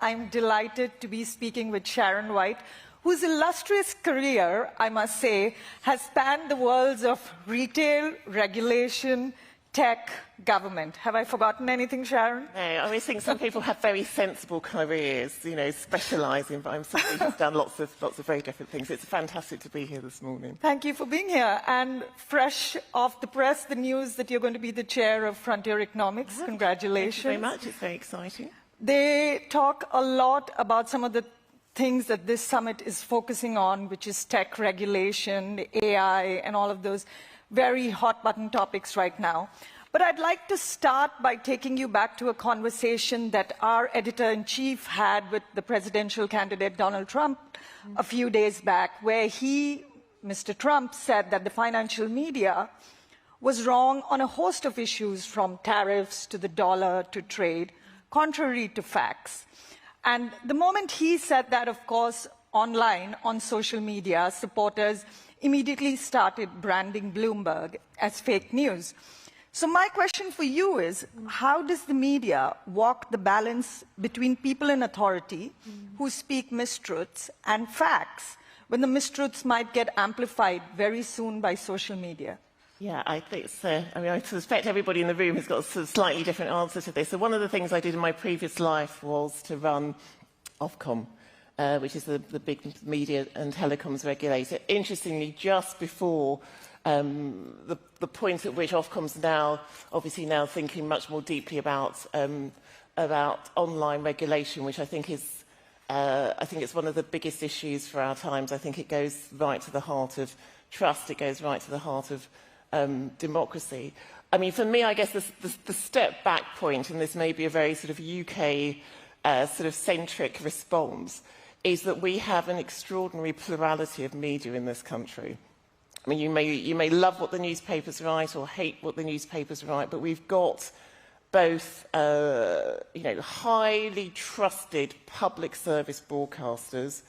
I'm delighted to be speaking with Sharon White, whose illustrious career, I must say, has spanned the worlds of retail, regulation, tech, government. Have I forgotten anything, Sharon? No, I always think some people have very sensible careers, specialising, but I'm sorry you've done lots of very different things. It's fantastic to be here this morning. Thank you for being here. And fresh off the press, the news that you're going to be the chair of Frontier Economics. Yeah. Congratulations. Thank you very much. It's very exciting. They talk a lot about some of the things that this summit is focusing on, which is tech regulation, AI, and all of those very hot-button topics right now. But I'd like to start by taking you back to a conversation that our editor-in-chief had with the presidential candidate Donald Trump a few days back, where he, Mr. Trump, said that the financial media was wrong on a host of issues, from tariffs to the dollar to trade, contrary to facts. And the moment he said that, of course, online, on social media, supporters immediately started branding Bloomberg as fake news. So my question for you is, how does the media walk the balance between people in authority who speak mistruths and facts, when the mistruths might get amplified very soon by social media? Yeah, I think so. I suspect everybody in the room has got a slightly different answer to this. So one of the things I did in my previous life was to run Ofcom, which is the big media and telecoms regulator. Interestingly, just before the point at which Ofcom's obviously now thinking much more deeply about online regulation, which I think is it's one of the biggest issues for our times. I think it goes right to the heart of trust. It goes right to the heart of democracy. I mean, for me, I guess the step back point, and this may be a very sort of UK centric response, is that we have an extraordinary plurality of media in this country. I mean, you may love what the newspapers write or hate what the newspapers write, but we've got both highly trusted public service broadcasters,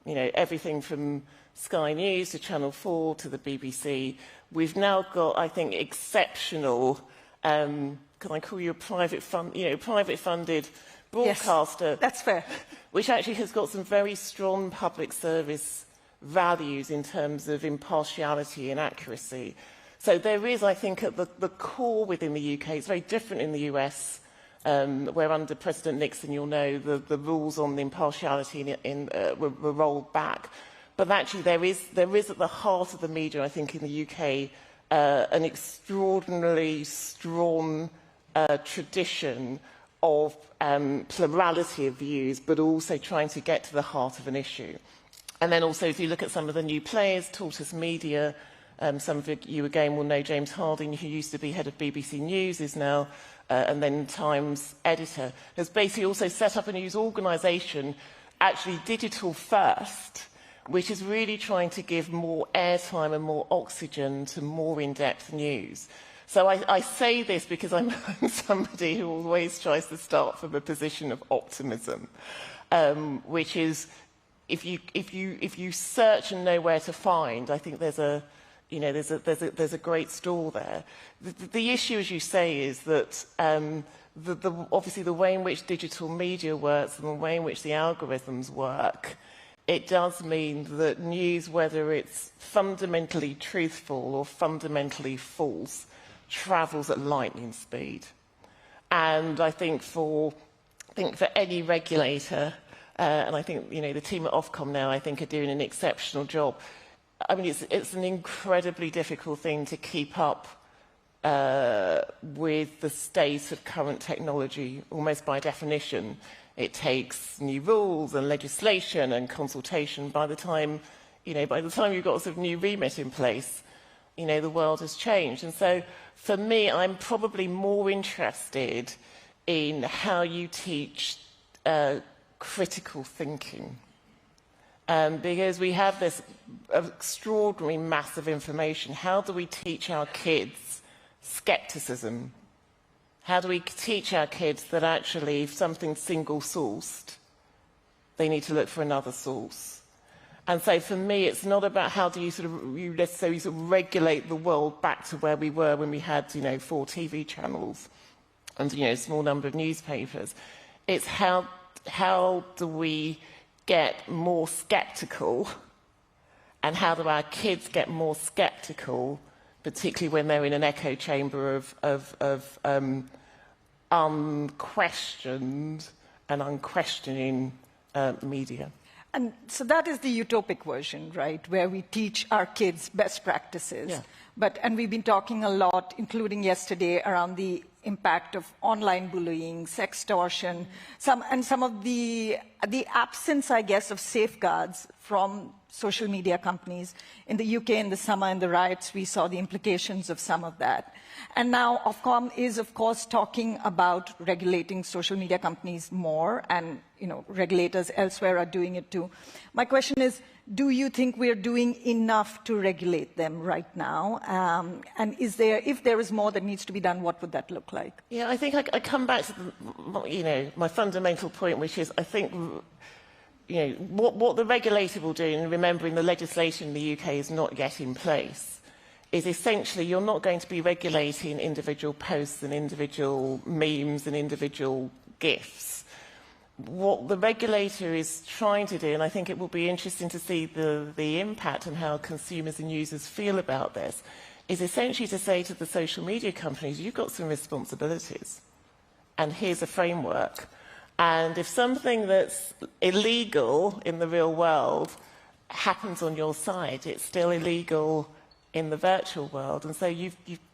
everything from Sky News to Channel 4 to the BBC. We've now got, I think, exceptional, can I call you a private funded broadcaster? Yes, that's fair. Which actually has got some very strong public service values in terms of impartiality and accuracy. So there is, I think, at the core within the UK, it's very different in the US, where under President Nixon, you'll know, the rules on the impartiality were rolled back. But actually there is at the heart of the media, I think, in the UK, an extraordinarily strong tradition of plurality of views, but also trying to get to the heart of an issue. And then also, if you look at some of the new players, Tortoise Media, some of you again will know James Harding, who used to be head of BBC News, is now, and then Times editor, has basically also set up a news organisation, actually digital first, which is really trying to give more airtime and more oxygen to more in-depth news. So I say this because I'm somebody who always tries to start from a position of optimism, which is, if you search and know where to find, I think there's a great store there. The issue, as you say, is that obviously the way in which digital media works and the way in which the algorithms work, it does mean that news, whether it's fundamentally truthful or fundamentally false, travels at lightning speed. And I think for any regulator, and I think the team at Ofcom now, I think, are doing an exceptional job. I mean, it's an incredibly difficult thing to keep up with the state of current technology, almost by definition. It takes new rules and legislation and consultation. By the time you've got sort of new remit in place, the world has changed. And so, for me, I'm probably more interested in how you teach critical thinking. Because we have this extraordinary mass of information. How do we teach our kids skepticism? How do we teach our kids that actually, if something's single-sourced, they need to look for another source? And so for me, it's not about how do you necessarily regulate the world back to where we were when we had 4 TV channels and a small number of newspapers. It's how how do we get more sceptical, and how do our kids get more sceptical, particularly when they're in an echo chamber of unquestioned and unquestioning media. And so that is the utopic version, right, where we teach our kids best practices. Yeah. And we've been talking a lot, including yesterday, around the impact of online bullying, sextortion, some of the absence, I guess, of safeguards from social media companies. In the UK, in the summer, in the riots, we saw the implications of some of that. And now Ofcom is, of course, talking about regulating social media companies more, and regulators elsewhere are doing it too. My question is, do you think we're doing enough to regulate them right now? And if there is more that needs to be done, what would that look like? Yeah, I think I come back to my fundamental point, which is I think what the regulator will do, and remembering the legislation in the UK is not yet in place, is essentially you're not going to be regulating individual posts and individual memes and individual GIFs. What the regulator is trying to do, and I think it will be interesting to see the impact and how consumers and users feel about this, is essentially to say to the social media companies, you've got some responsibilities, and here's a framework. And if something that's illegal in the real world happens on your site, it's still illegal in the virtual world. And so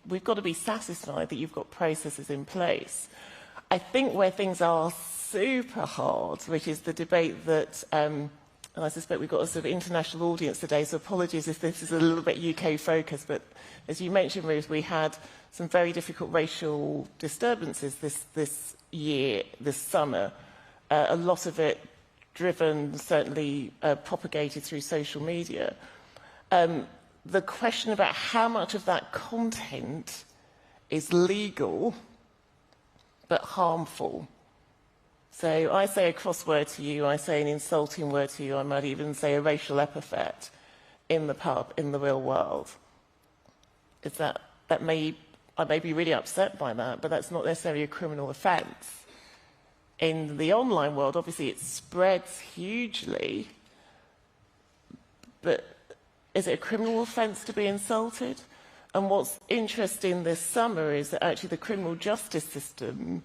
we've got to be satisfied that you've got processes in place. I think where things are super hard, which is the debate that, and I suspect we've got a sort of international audience today, so apologies if this is a little bit UK focused, but as you mentioned, Ruth, we had some very difficult racial disturbances this year, this summer, a lot of it driven, certainly propagated through social media. The question about how much of that content is legal but harmful. So I say a cross word to you, I say an insulting word to you, I might even say a racial epithet in the pub, in the real world. Is I may be really upset by that, but that's not necessarily a criminal offence. In the online world, obviously, it spreads hugely, but is it a criminal offence to be insulted? And what's interesting this summer is that actually the criminal justice system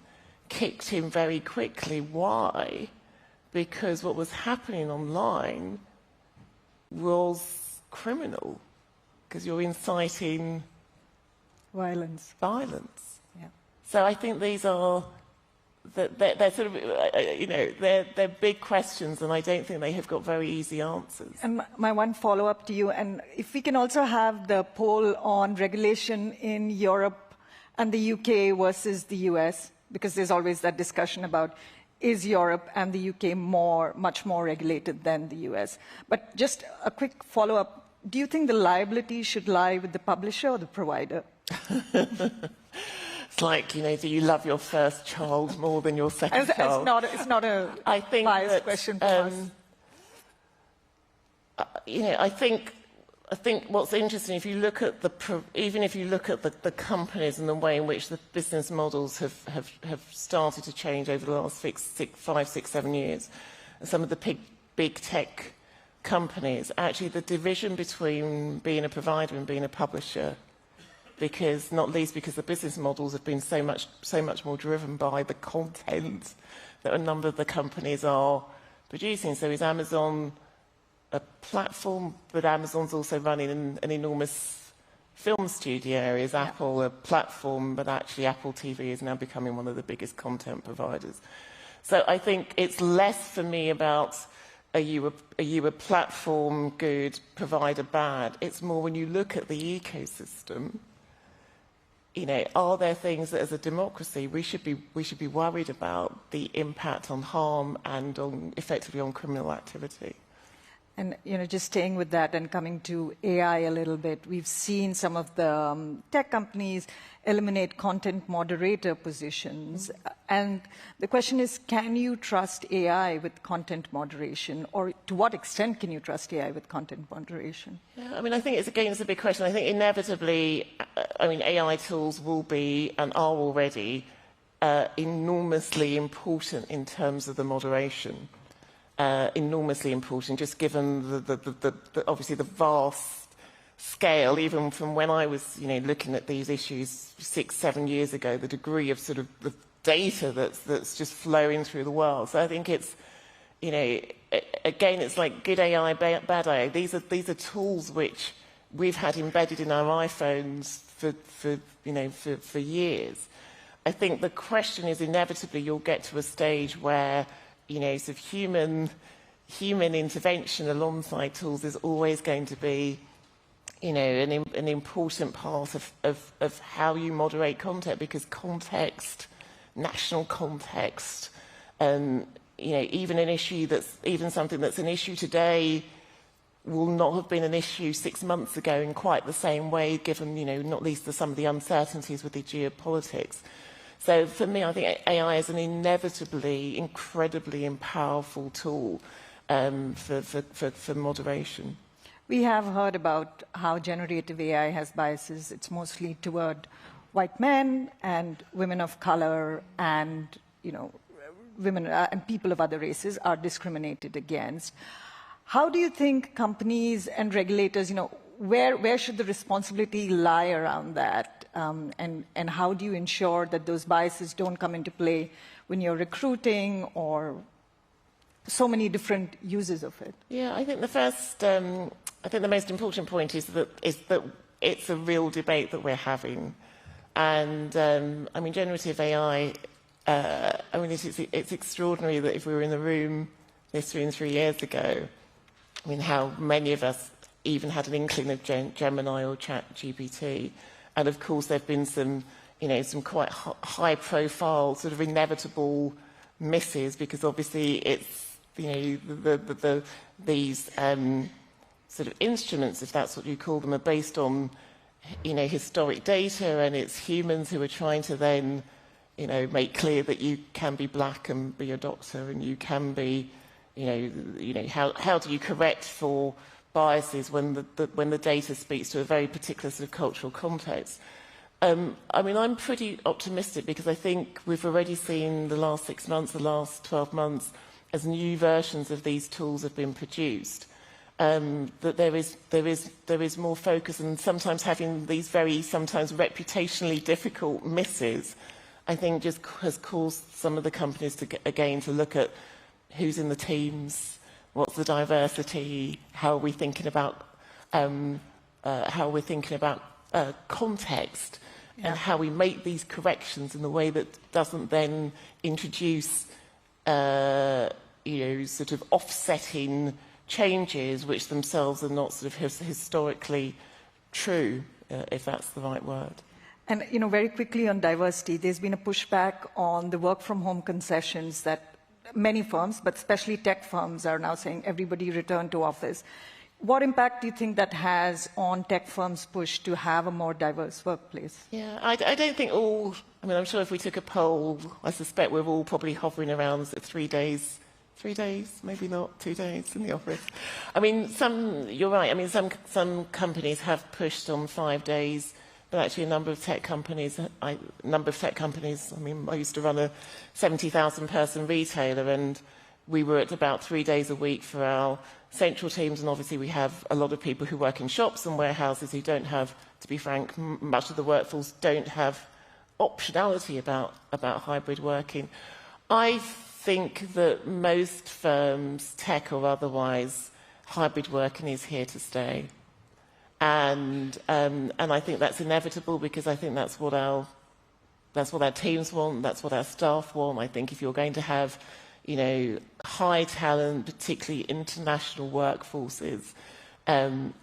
kicked in very quickly. Why? Because what was happening online was criminal, because you're inciting violence. Yeah. So I think these are they're sort of they're big questions, and I don't think they have got very easy answers. And my one follow-up to you, and if we can also have the poll on regulation in Europe and the UK versus the US, because there's always that discussion about is Europe and the UK much more regulated than the US. But just a quick follow-up, do you think the liability should lie with the publisher or the provider? It's like, do you love your first child more than your second child? It's not a biased question for us. I think what's interesting, if you look at the companies and the way in which the business models have started to change over the last 5, 6, 7 years, and some of the big tech companies, actually the division between being a provider and being a publisher, because not least because the business models have been so much more driven by the content that a number of the companies are producing. So is Amazon a platform, but Amazon's also running an enormous film studio? Is Apple a platform, but actually Apple TV is now becoming one of the biggest content providers? So I think it's less for me about are you a platform good, provider bad? It's more when you look at the ecosystem, are there things that as a democracy we should be worried about the impact on harm and effectively on criminal activity? And, just staying with that and coming to AI a little bit, we've seen some of the tech companies eliminate content moderator positions. And the question is, can you trust AI with content moderation? Or to what extent can you trust AI with content moderation? Yeah, I think it's a big question. I think inevitably, AI tools will be and are already enormously important in terms of the moderation. Enormously important, just given obviously the vast scale, even from when I was, looking at these issues 6-7 years ago, the degree of sort of the data that's just flowing through the world. So I think it's, again, it's like good AI, bad AI. These are tools which we've had embedded in our iPhones for years. I think the question is inevitably you'll get to a stage where, sort of human intervention alongside tools is always going to be, an important part of how you moderate content, because context, national context, even an issue even something that's an issue today will not have been an issue 6 months ago in quite the same way, given, not least some of the uncertainties with the geopolitics. So for me, I think AI is an inevitably incredibly powerful tool for moderation. We have heard about how generative AI has biases. It's mostly toward white men and women of color, and women and people of other races are discriminated against. How do you think companies and regulators, where should the responsibility lie around that? And how do you ensure that those biases don't come into play when you're recruiting or so many different uses of it? Yeah, I think the most important point is that it's a real debate that we're having. And generative AI, it's extraordinary that if we were in the room this 3 years ago, how many of us even had an inkling of Gemini or ChatGPT. And of course, there've been some quite high-profile, sort of inevitable misses, because obviously it's, these sort of instruments, if that's what you call them, are based on, historic data, and it's humans who are trying to then, make clear that you can be black and be a doctor, and you can be, how do you correct for biases when the data speaks to a very particular sort of cultural context? I'm pretty optimistic, because I think we've already seen the last 6 months, the last 12 months, as new versions of these tools have been produced, that there is more focus, and sometimes having these sometimes reputationally difficult misses, I think just has caused some of the companies to look at who's in the teams, what's the diversity, how are we thinking about context, and how we make these corrections in a way that doesn't then introduce sort of offsetting changes which themselves are not sort of historically true, if that's the right word. And very quickly on diversity, there's been a pushback on the work from home concessions that many firms, but especially tech firms, are now saying everybody return to office. What impact do you think that has on tech firms' push to have a more diverse workplace? Yeah, I don't think I'm sure if we took a poll, I suspect we're all probably hovering around 3 days. 3 days, maybe not 2 days in the office. You're right. Some companies have pushed on 5 days, but actually a number of tech companies, I used to run a 70,000 person retailer, and we were at about 3 days a week for our central teams, and obviously we have a lot of people who work in shops and warehouses who don't have, to be frank, much of the workforce don't have optionality about hybrid working. I think that most firms, tech or otherwise, hybrid working is here to stay. And I think that's inevitable, because I think that's what our teams want, that's what our staff want. I think if you're going to have, high talent, particularly international workforces,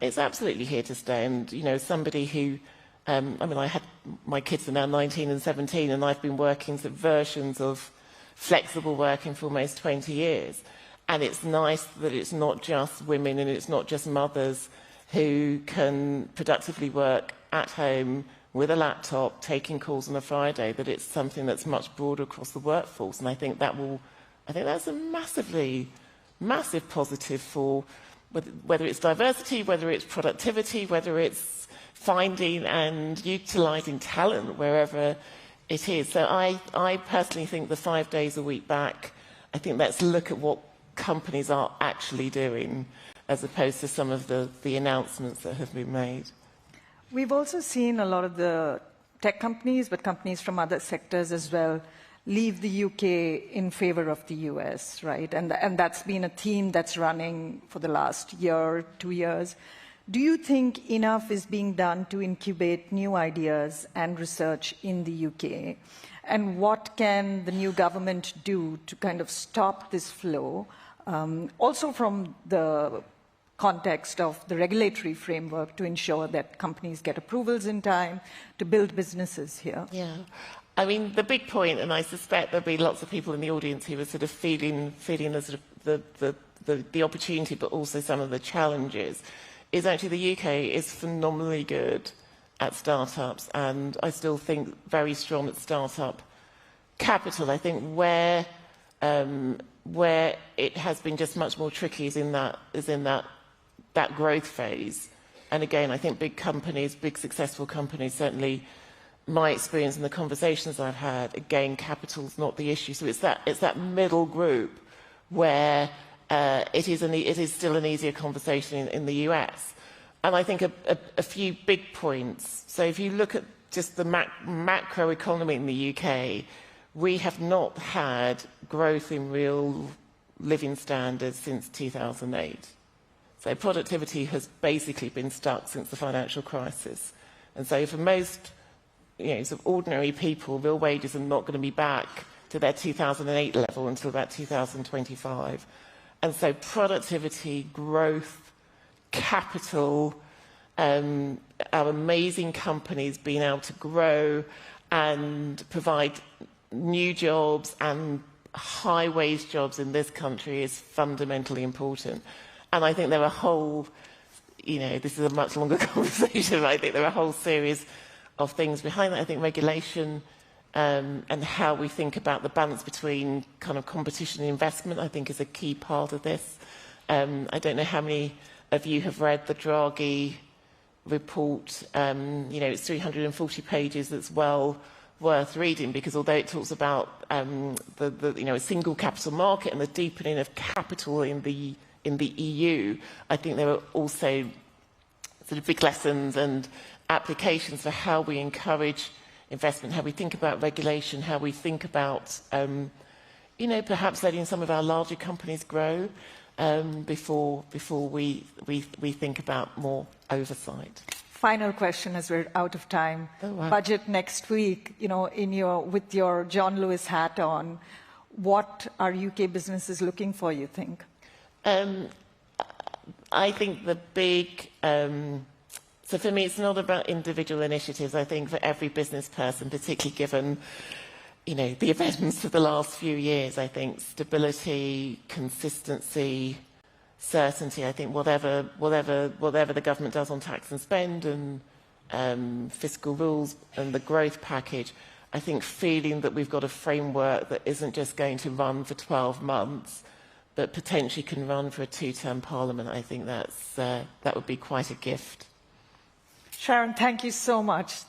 it's absolutely here to stay. And, somebody who, I had, my kids are now 19 and 17, and I've been working some versions of flexible working for almost 20 years. And it's nice that it's not just women and it's not just mothers who can productively work at home with a laptop, taking calls on a Friday, that it's something that's much broader across the workforce. And I think that's a massive positive for whether it's diversity, whether it's productivity, whether it's finding and utilising talent wherever It is. So I personally think the 5 days a week back, I think let's look at what companies are actually doing as opposed to some of the announcements that have been made. We've also seen a lot of the tech companies, but companies from other sectors as well, leave the UK in favor of the US, right? And that's been a theme that's running for the last year, 2 years. Do you think enough is being done to incubate new ideas and research in the UK? And what can the new government do to kind of stop this flow? Also from the context of the regulatory framework to ensure that companies get approvals in time to build businesses here. Yeah. I mean, the big point, and I suspect there'll be lots of people in the audience who are sort of feeling the, sort of the opportunity, but also some of the challenges, is actually the UK is phenomenally good at startups, and I still think very strong at startup capital. I think where it has been just much more tricky is in that growth phase. And again, I think big companies, big successful companies, certainly my experience and the conversations I've had, again, capital's not the issue. So it's that middle group where it is still an easier conversation in the US. And I think a few big points. So if you look at just the macro economy in the UK, we have not had growth in real living standards since 2008. So productivity has basically been stuck since the financial crisis. And so for most sort of ordinary people, real wages are not going to be back to their 2008 level until about 2025. And so productivity, growth, capital, our amazing companies being able to grow and provide new jobs and high-wage jobs in this country is fundamentally important. And I think there are a whole, this is a much longer conversation, but I think there are a whole series of things behind that. I think regulation and how we think about the balance between kind of competition and investment, I think is a key part of this. I don't know how many of you have read the Draghi report. It's 340 pages that's well worth reading, because although it talks about a single capital market and the deepening of capital in the EU, I think there are also sort of big lessons and applications for how we encourage investment, how we think about regulation, how we think about, perhaps letting some of our larger companies grow before we think about more oversight. Final question, as we're out of time. Oh, wow. Budget next week, with your John Lewis hat on, what are UK businesses looking for, you think? I think the big... So for me, it's not about individual initiatives. I think for every business person, particularly given, the events of the last few years, I think stability, consistency, certainty. I think whatever the government does on tax and spend and fiscal rules and the growth package, I think feeling that we've got a framework that isn't just going to run for 12 months, but potentially can run for a 2-term parliament, I think that would be quite a gift. Sharon, thank you so much.